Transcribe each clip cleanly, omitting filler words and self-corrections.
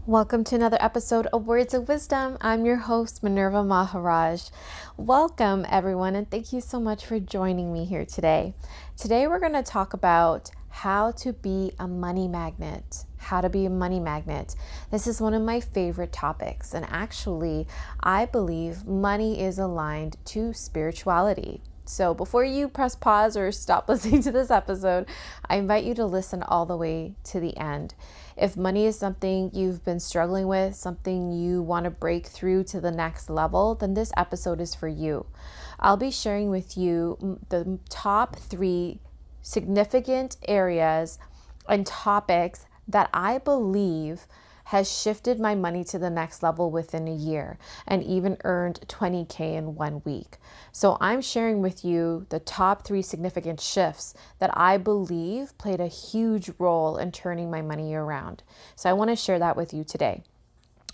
Welcome to another episode of Words of Wisdom. I'm your host, Minerva Maharajh. Welcome, everyone, and thank you so much for joining me here today. Today, we're going to talk about how to be a money magnet. How to be a money magnet. This is one of my favorite topics, and actually, I believe money is aligned to spirituality. So before you press pause or stop listening to this episode, I invite you to listen all the way to the end. If money is something you've been struggling with, something you want to break through to the next level, then this episode is for you. I'll be sharing with you the top 3 significant areas and topics that I believe has shifted my money to the next level within a year and even earned $20,000 in 1 week. So I'm sharing with you the top 3 significant shifts that I believe played a huge role in turning my money around. So I want to share that with you today.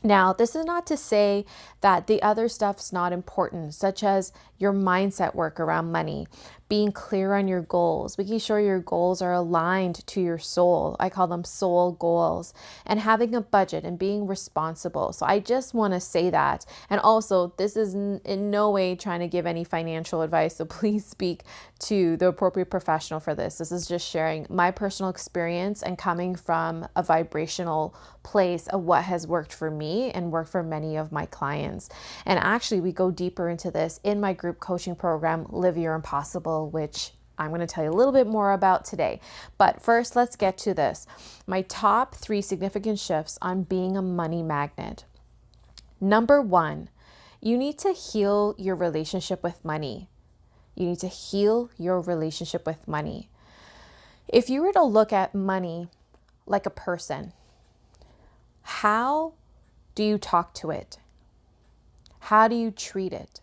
Now, this is not to say that the other stuff's not important, such as your mindset work around money, being clear on your goals, making sure your goals are aligned to your soul. I call them soul goals, and having a budget and being responsible. So I just want to say that. And also, this is in no way trying to give any financial advice. So please speak to the appropriate professional for this. This is just sharing my personal experience and coming from a vibrational place of what has worked for me and worked for many of my clients. And actually, we go deeper into this in my group coaching program, Live Your Impossible, which I'm going to tell you a little bit more about today. But first, let's get to this. My top 3 significant shifts on being a money magnet. Number 1, you need to heal your relationship with money. You need to heal your relationship with money. If you were to look at money like a person, how do you talk to it? How do you treat it?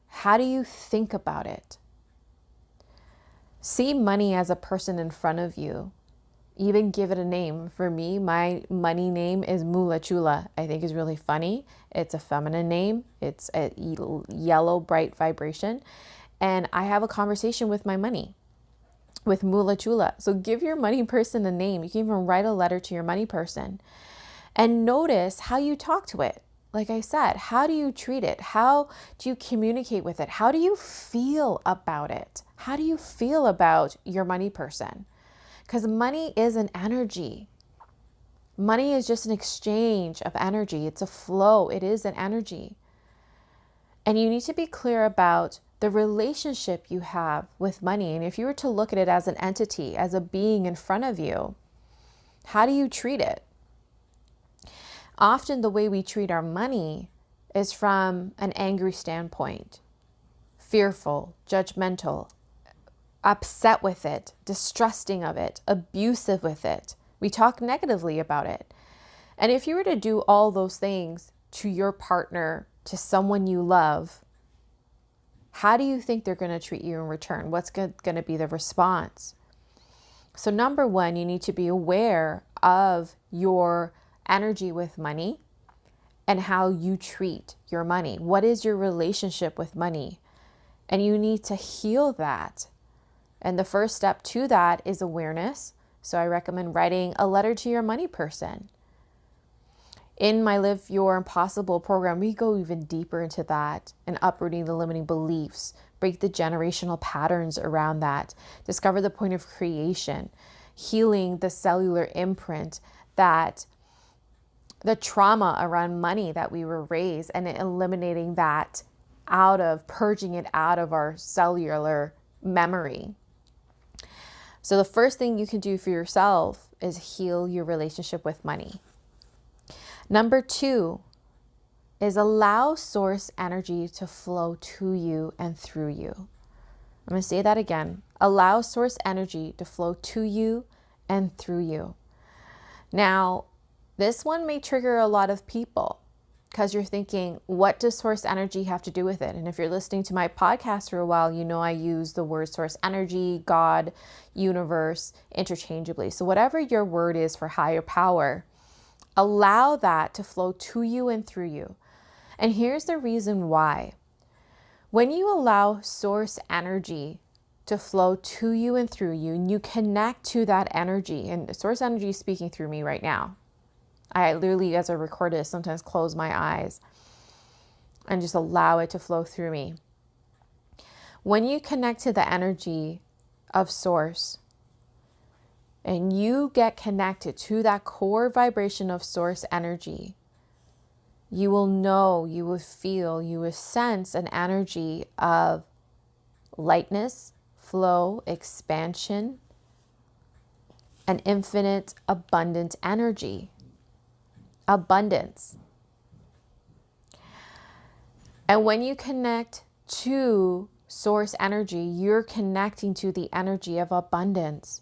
How do you think about it? See money as a person in front of you. Even give it a name. For me, my money name is Mula Chula. I think is really funny. It's a feminine name. It's a yellow, bright vibration. And I have a conversation with my money, with Mula Chula. So give your money person a name. You can even write a letter to your money person. And notice how you talk to it. Like I said, how do you treat it? How do you communicate with it? How do you feel about it? How do you feel about your money person? Because money is an energy. Money is just an exchange of energy. It's a flow. It is an energy. And you need to be clear about the relationship you have with money. And if you were to look at it as an entity, as a being in front of you, how do you treat it? Often the way we treat our money is from an angry standpoint, fearful, judgmental, upset with it, distrusting of it, abusive with it. We talk negatively about it. And if you were to do all those things to your partner, to someone you love, how do you think they're going to treat you in return? What's going to be the response? So number 1, you need to be aware of your energy with money and how you treat your money. What is your relationship with money? And you need to heal that. And the first step to that is awareness. So I recommend writing a letter to your money person. In my Live Your Impossible program, we go even deeper into that and uprooting the limiting beliefs, break the generational patterns around that, discover the point of creation, healing the cellular imprint that the trauma around money that we were raised, and eliminating that purging it out of our cellular memory. So the first thing you can do for yourself is heal your relationship with money. Number 2 is allow source energy to flow to you and through you. I'm going to say that again. Allow source energy to flow to you and through you. Now, this one may trigger a lot of people because you're thinking, what does source energy have to do with it? And if you're listening to my podcast for a while, you know I use the word source energy, God, universe interchangeably. So whatever your word is for higher power, allow that to flow to you and through you. And here's the reason why. When you allow source energy to flow to you and through you, and you connect to that energy, and source energy is speaking through me right now. I literally, as I record this, sometimes close my eyes and just allow it to flow through me. When you connect to the energy of source and you get connected to that core vibration of source energy, you will know, you will feel, you will sense an energy of lightness, flow, expansion, an infinite, abundant energy. Abundance. And when you connect to source energy, you're connecting to the energy of abundance.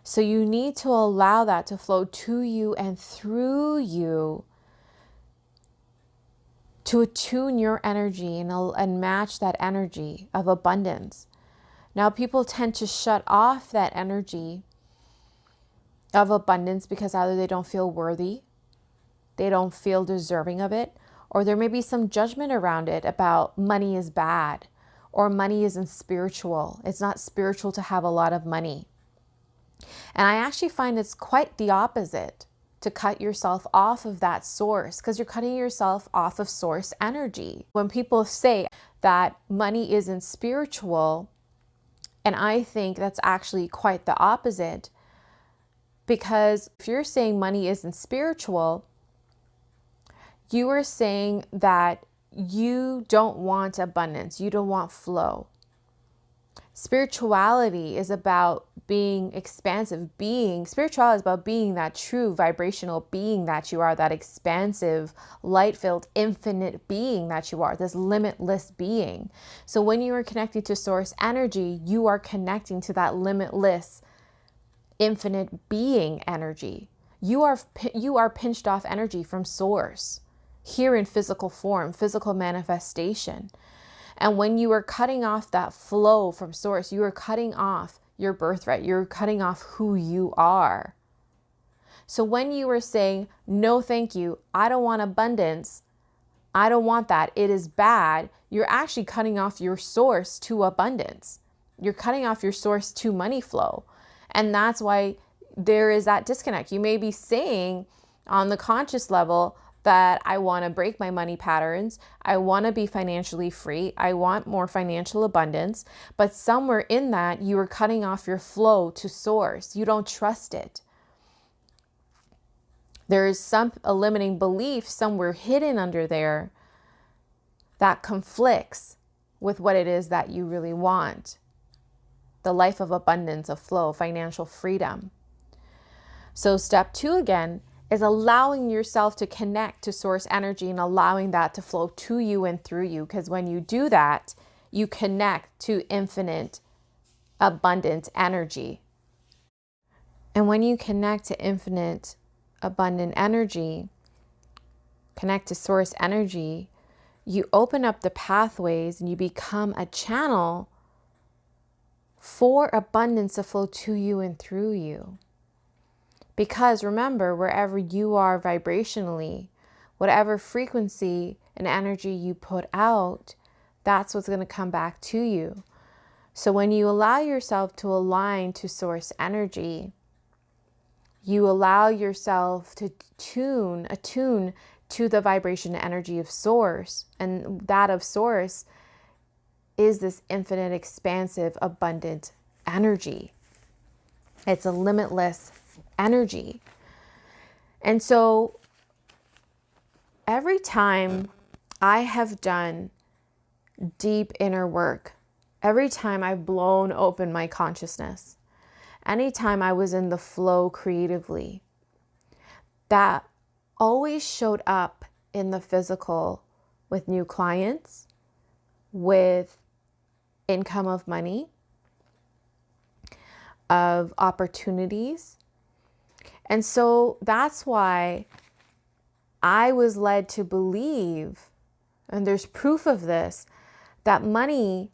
So you need to allow that to flow to you and through you to attune your energy and match that energy of abundance. Now, people tend to shut off that energy of abundance because either they don't feel worthy, they don't feel deserving of it, or there may be some judgment around it about money is bad or money isn't spiritual. It's not spiritual to have a lot of money. And I actually find it's quite the opposite to cut yourself off of that source, because you're cutting yourself off of source energy. When people say that money isn't spiritual, and I think that's actually quite the opposite, because if you're saying money isn't spiritual, you are saying that you don't want abundance, you don't want flow. Spirituality is about being expansive, spirituality is about being that true vibrational being that you are, that expansive, light-filled, infinite being that you are, this limitless being. So when you are connecting to source energy, you are connecting to that limitless, infinite being energy. You are pinched off energy from source, here in physical form, physical manifestation. And when you are cutting off that flow from source, you are cutting off your birthright. You're cutting off who you are. So when you are saying, no, thank you, I don't want abundance, I don't want that, it is bad, you're actually cutting off your source to abundance. You're cutting off your source to money flow. And that's why there is that disconnect. You may be saying on the conscious level that I want to break my money patterns. I want to be financially free. I want more financial abundance. But somewhere in that, you are cutting off your flow to source. You don't trust it. There is a limiting belief somewhere hidden under there that conflicts with what it is that you really want. The life of abundance, of flow, financial freedom. So step 2 again is allowing yourself to connect to source energy and allowing that to flow to you and through you. Because when you do that, you connect to infinite, abundant energy. And when you connect to infinite, abundant energy, connect to source energy, you open up the pathways and you become a channel for abundance to flow to you and through you. Because remember, wherever you are vibrationally, whatever frequency and energy you put out, that's what's going to come back to you. So when you allow yourself to align to source energy, you allow yourself to attune to the vibration energy of source. And that of source is this infinite, expansive, abundant energy. It's a limitless energy. And so every time I have done deep inner work, every time I've blown open my consciousness, anytime I was in the flow creatively, that always showed up in the physical with new clients, with income of money, of opportunities. And so that's why I was led to believe, and there's proof of this, that money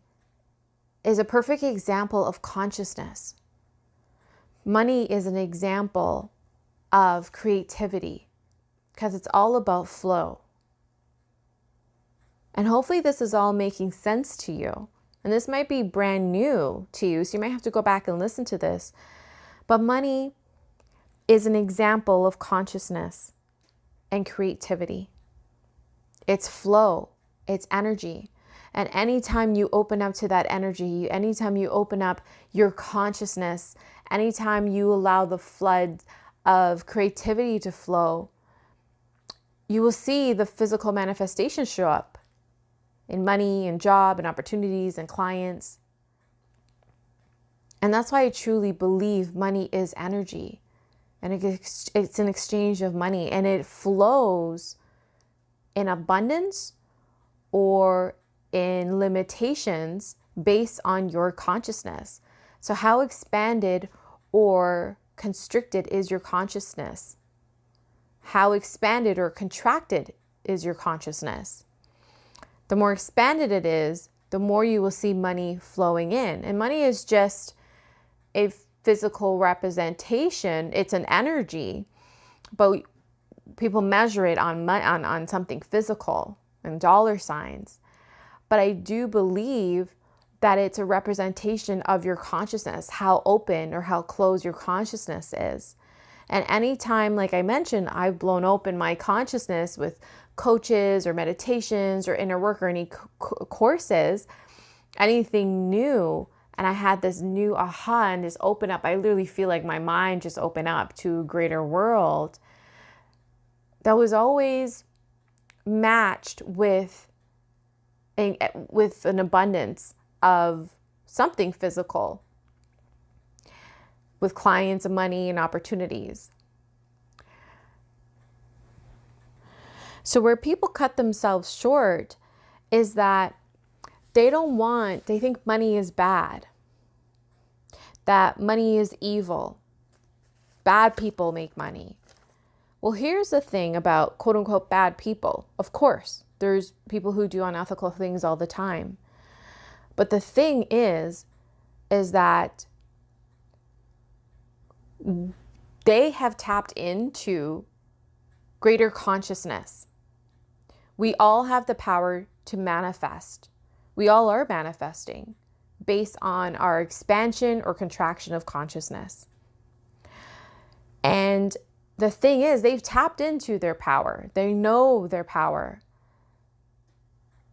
is a perfect example of consciousness. Money is an example of creativity because it's all about flow. And hopefully this is all making sense to you. And this might be brand new to you, so you might have to go back and listen to this. But money is an example of consciousness. and creativity. It's flow, it's energy. And anytime you open up to that energy, anytime you open up your consciousness, anytime you allow the flood of creativity to flow, you will see the physical manifestation show up in money and job and opportunities and clients. And that's why I truly believe money is energy. And it's an exchange of money, and it flows in abundance or in limitations based on your consciousness. So how expanded or constricted is your consciousness? How expanded or contracted is your consciousness? The more expanded it is, the more you will see money flowing in. And money is just a physical representation. It's an energy, but people measure it on something physical and dollar signs. But I do believe that it's a representation of your consciousness, how open or how closed your consciousness is. And anytime, like I mentioned, I've blown open my consciousness with coaches or meditations or inner work or any courses, anything new, and I had this new aha and this open up, I literally feel like my mind just opened up to a greater world that was always matched with an abundance of something physical, with clients and money and opportunities. So where people cut themselves short is that they think money is bad, that money is evil, bad people make money. Well, here's the thing about quote unquote bad people. Of course, there's people who do unethical things all the time. But the thing is that they have tapped into greater consciousness. We all have the power to manifest. We all are manifesting based on our expansion or contraction of consciousness. And the thing is, they've tapped into their power. They know their power.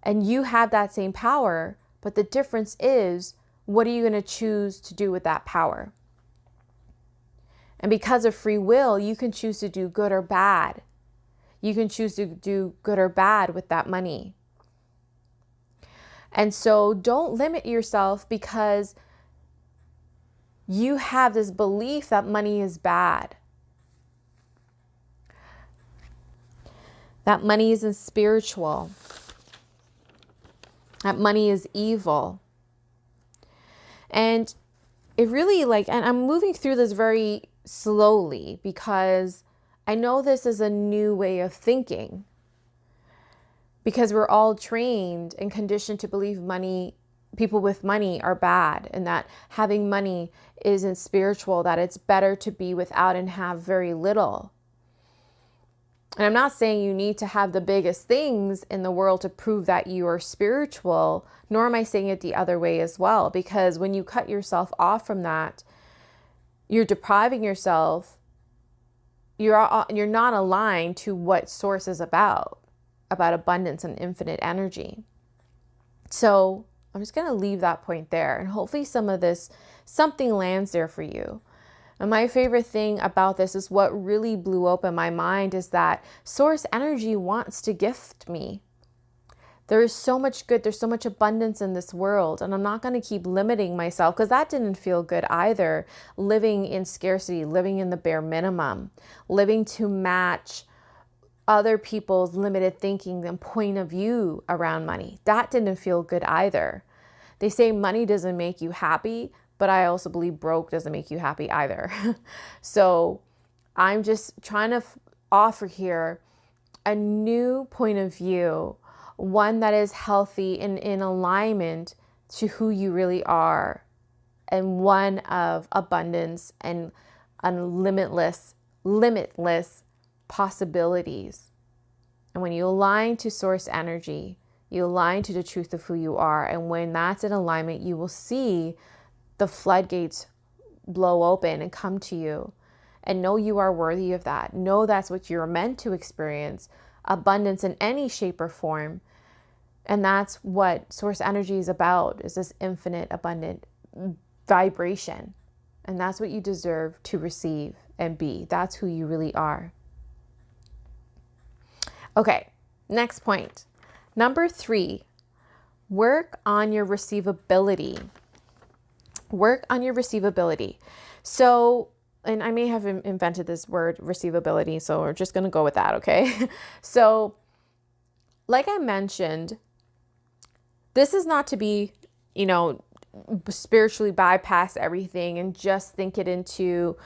And you have that same power, but the difference is, what are you going to choose to do with that power? And because of free will, you can choose to do good or bad. You can choose to do good or bad with that money. And so don't limit yourself because you have this belief that money is bad, that money isn't spiritual, that money is evil. And it really and I'm moving through this very slowly because I know this is a new way of thinking, because we're all trained and conditioned to believe people with money are bad, and that having money isn't spiritual, that it's better to be without and have very little. And I'm not saying you need to have the biggest things in the world to prove that you are spiritual, nor am I saying it the other way as well, because when you cut yourself off from that, you're depriving yourself. You're not aligned to what source is about abundance and infinite energy. So I'm just going to leave that point there, and hopefully something lands there for you. And my favorite thing about this is what really blew open my mind is that source energy wants to gift me. There is so much good. There's so much abundance in this world. And I'm not going to keep limiting myself, because that didn't feel good either. Living in scarcity, living in the bare minimum, living to match other people's limited thinking and point of view around money. That didn't feel good either. They say money doesn't make you happy, but I also believe broke doesn't make you happy either. So I'm just trying to offer here a new point of view, one that is healthy and in alignment to who you really are, and one of abundance and limitless possibilities. And when you align to source energy, you align to the truth of who you are. And when that's in alignment, you will see the floodgates blow open and come to you. and know you are worthy of that. Know that's what you're meant to experience, abundance in any shape or form. And that's what source energy is about, is this infinite, abundant vibration. And that's what you deserve to receive and be. That's who you really are. Okay, next point. Number 3, work on your receivability. Work on your receivability. So, and I may have invented this word receivability, so we're just going to go with that, okay? So, like I mentioned, this is not to be, spiritually bypass everything and just think it into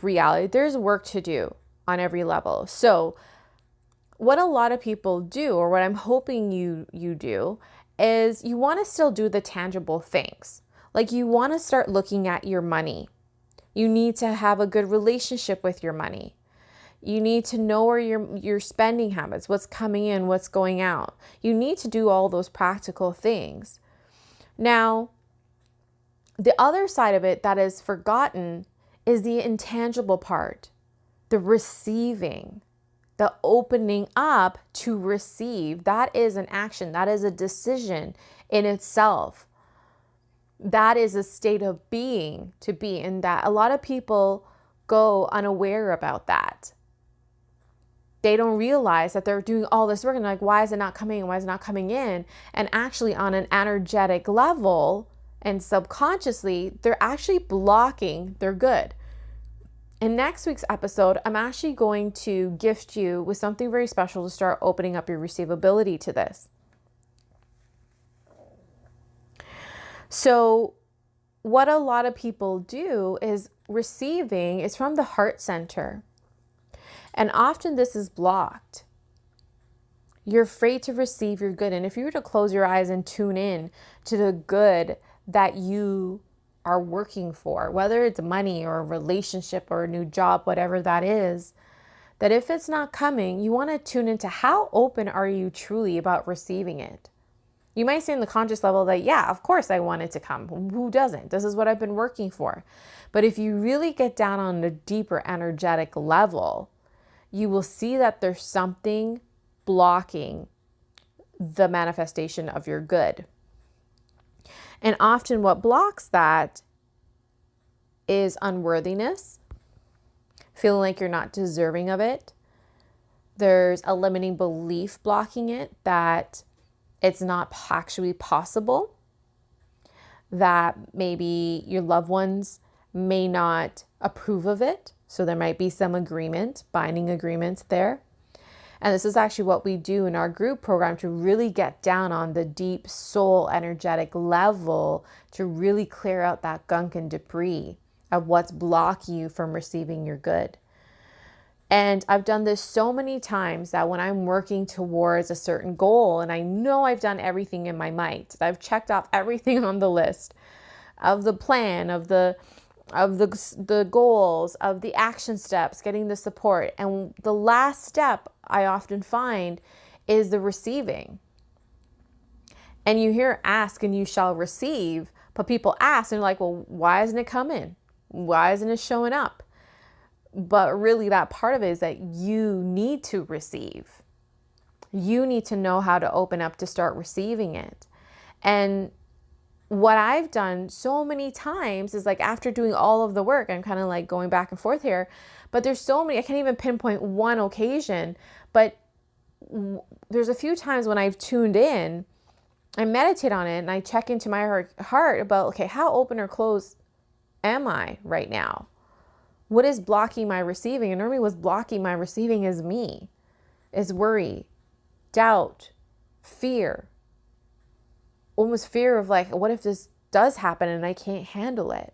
reality. There's work to do on every level. So, what a lot of people do, or what I'm hoping you do, is you want to still do the tangible things. Like you want to start looking at your money. You need to have a good relationship with your money. You need to know where your spending habits, what's coming in, what's going out. You need to do all those practical things. Now, the other side of it that is forgotten is the intangible part, the receiving. The opening up to receive. That is an action. That is a decision in itself. That is a state of being, to be in that. A lot of people go unaware about that. They don't realize that they're doing all this work and like, why is it not coming in? Why is it not coming in? And actually on an energetic level and subconsciously, they're actually blocking their good. In next week's episode, I'm actually going to gift you with something very special to start opening up your receivability to this. So what a lot of people do is receiving is from the heart center. And often this is blocked. You're afraid to receive your good. And if you were to close your eyes and tune in to the good that you are working for, whether it's money or a relationship or a new job, whatever that is, that if it's not coming, you want to tune into how open are you truly about receiving it. You might say in the conscious level that, yeah, of course I want it to come. Who doesn't? This is what I've been working for. But if you really get down on a deeper energetic level, you will see that there's something blocking the manifestation of your good. And often what blocks that is unworthiness, feeling like you're not deserving of it. There's a limiting belief blocking it, that it's not actually possible, that maybe your loved ones may not approve of it. So there might be some agreement, binding agreements there. And this is actually what we do in our group program to really get down on the deep soul energetic level to really clear out that gunk and debris of what's blocking you from receiving your good. And I've done this so many times that when I'm working towards a certain goal and I know I've done everything in my might, I've checked off everything on the list of the plan, of the goals, of the action steps, getting the support. And the last step I often find is the receiving. And you hear ask and you shall receive, but people ask and they're like, well, why isn't it coming? Why isn't it showing up? But really that part of it is that you need to receive. You need to know how to open up to start receiving it. And what I've done so many times is like after doing all of the work, I'm kind of like going back and forth here, but there's so many, I can't even pinpoint one occasion, but there's a few times when I've tuned in, I meditate on it and I check into my heart about, okay, how open or closed am I right now? What is blocking my receiving? And normally what's blocking my receiving is me, is worry, doubt, fear. Almost fear of like, what if this does happen and I can't handle it?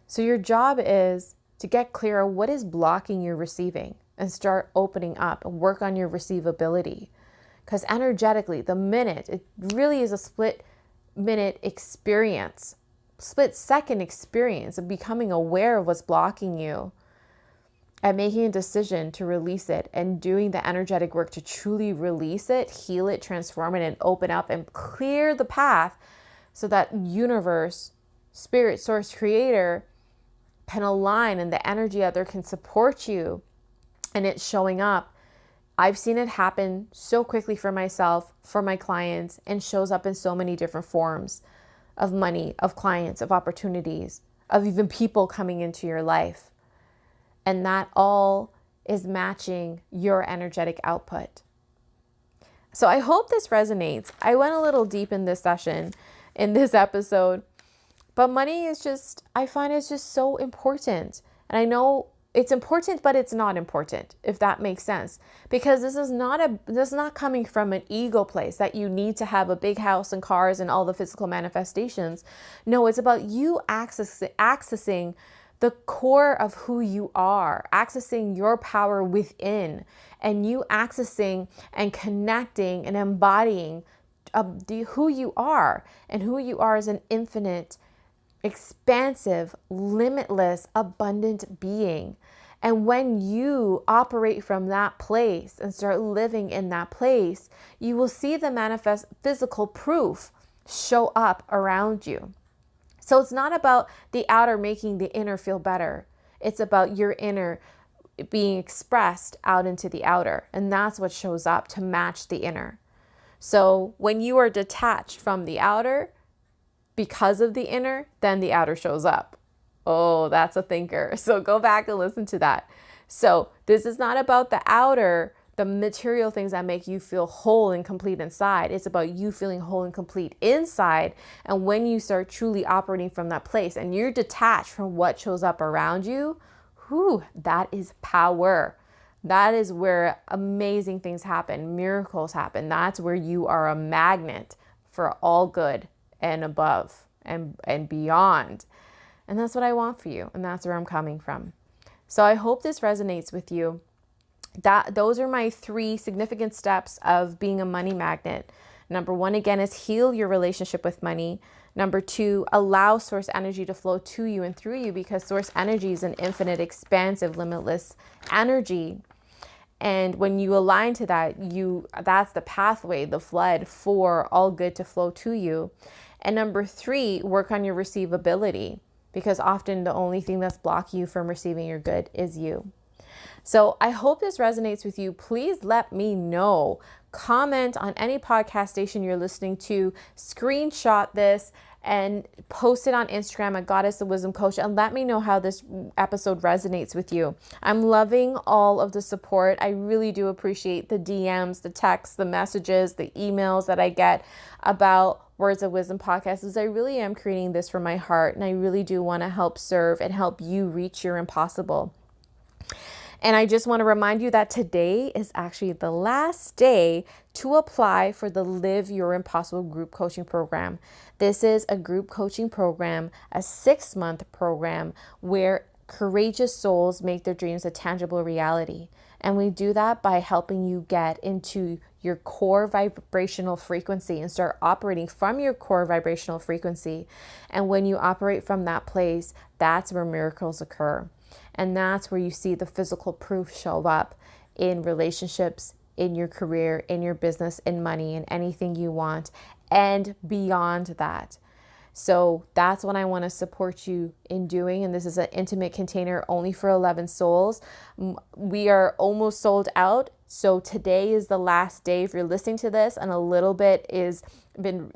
So your job is to get clear on what is blocking your receiving and start opening up and work on your receivability. Because energetically, the minute, it really is a split minute experience, split second experience of becoming aware of what's blocking you and making a decision to release it and doing the energetic work to truly release it, heal it, transform it, and open up and clear the path so that universe, spirit, source, creator can align and the energy other can support you and it's showing up. I've seen it happen so quickly for myself, for my clients, and shows up in so many different forms of money, of clients, of opportunities, of even people coming into your life. And that all is matching your energetic output. So I hope this resonates. I went a little deep in this session, in this episode, but money is just, I find it's just so important. And I know it's important, but it's not important, if that makes sense. Because this is not coming from an ego place that you need to have a big house and cars and all the physical manifestations. No, it's about you accessing the core of who you are, accessing your power within, and you accessing and connecting and embodying who you are. And who you are is an infinite, expansive, limitless, abundant being. And when you operate from that place and start living in that place, you will see the manifest physical proof show up around you. So it's not about the outer making the inner feel better. It's about your inner being expressed out into the outer. And that's what shows up to match the inner. So when you are detached from the outer because of the inner, then the outer shows up. Oh, that's a thinker. So go back and listen to that. So this is not about the outer, the material things that make you feel whole and complete inside. It's about you feeling whole and complete inside. And when you start truly operating from that place and you're detached from what shows up around you, that is power. That is where amazing things happen, miracles happen. That's where you are a magnet for all good and above and beyond. And that's what I want for you. And that's where I'm coming from. So I hope this resonates with you. Those are my 3 significant steps of being a money magnet. Number 1, again, is heal your relationship with money. Number 2, allow source energy to flow to you and through you, because source energy is an infinite, expansive, limitless energy. And when you align to that, that's the pathway, the flood for all good to flow to you. And number 3, work on your receivability, because often the only thing that's blocking you from receiving your good is you. So I hope this resonates with you. Please let me know. Comment on any podcast station you're listening to, screenshot this and post it on Instagram at Goddess of Wisdom Coach, and let me know how this episode resonates with you. I'm loving all of the support. I really do appreciate the DMs, the texts, the messages, the emails that I get about Words of Wisdom podcast, as I really am creating this from my heart, and I really do want to help serve and help you reach your impossible. And I just want to remind you that today is actually the last day to apply for the Live Your Impossible group coaching program. This is a group coaching program, a 6-month program where courageous souls make their dreams a tangible reality. And we do that by helping you get into your core vibrational frequency and start operating from your core vibrational frequency. And when you operate from that place, that's where miracles occur. And that's where you see the physical proof show up in relationships, in your career, in your business, in money, in anything you want, and beyond that. So that's what I want to support you in doing. And this is an intimate container only for 11 souls. We are almost sold out. So today is the last day if you're listening to this, and a little bit is been,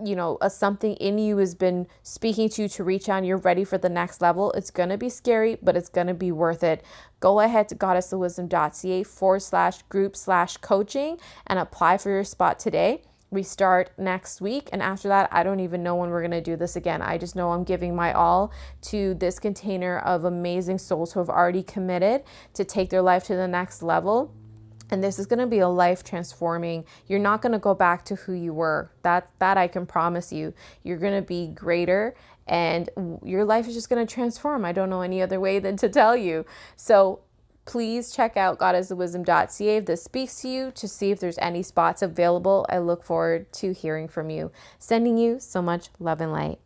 something in you has been speaking to reach on. You're ready for the next level. It's going to be scary, but it's going to be worth it. Go ahead to goddessofwisdom.ca/group/coaching and apply for your spot today. We start next week. And after that, I don't even know when we're going to do this again. I just know I'm giving my all to this container of amazing souls who have already committed to take their life to the next level. And this is going to be a life transforming. You're not going to go back to who you were. That I can promise you. You're going to be greater and your life is just going to transform. I don't know any other way than to tell you. So please check out goddessofwisdom.ca if this speaks to you, to see if there's any spots available. I look forward to hearing from you. Sending you so much love and light.